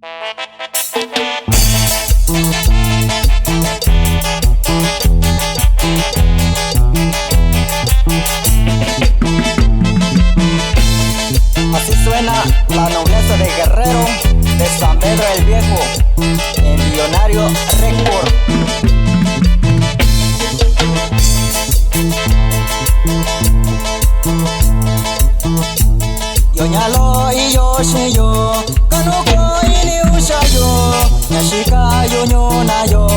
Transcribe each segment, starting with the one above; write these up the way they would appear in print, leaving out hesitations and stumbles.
Así suena la nobleza de Guerrero, de San Pedro el Viejo, en Millonario Record. Yoñalo y Yoshiyo, Kanuko y Niushayo, Yashika Yunyunayo,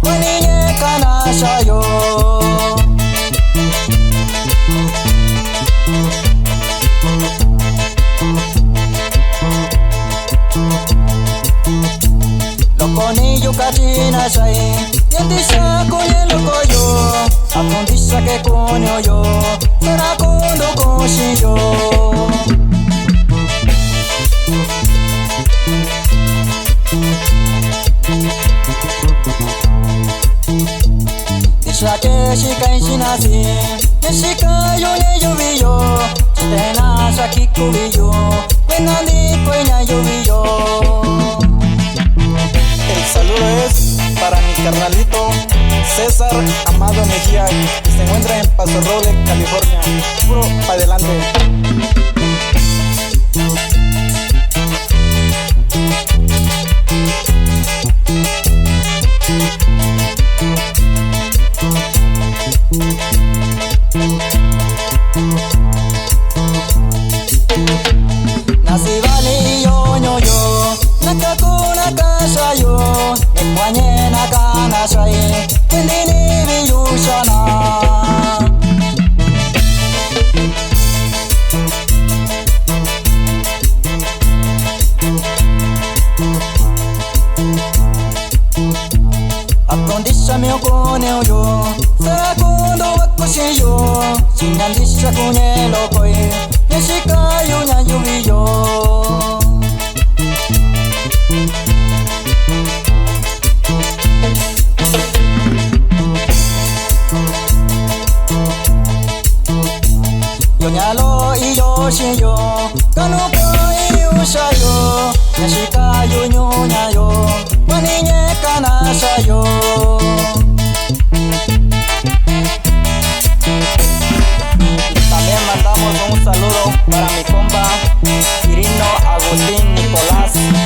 Waniye Kanashayo. Lokonillo katina shai, yendisha kunye lokoyo, akundisha ke kunyo yo, sarakundo konshiyo. Disha ke shikai shinasi, yeshika yone yobiyo, chitena shaki kubiyo, wenandi kuenya yobiyo. El saludo es para mi carnalito César Amado Mejía, que se encuentra en Paso Roble, California. Puro pa' adelante. Nasi vali yo yo yo, nakakuna kasha yo, ekwanye nakana shai, kendini biyushana. Akondisha miyokone yo, sarakundo wakushi yo, shinandisha kunye lokoi, yeshika yunya yubiyo. Yoñalo y Yoshiyo, Kanuko y Ushayo, Yashika Yunyunayo, Waniye Kanashayo. También mandamos un saludo para mi compa Irino Agustín Nicolás.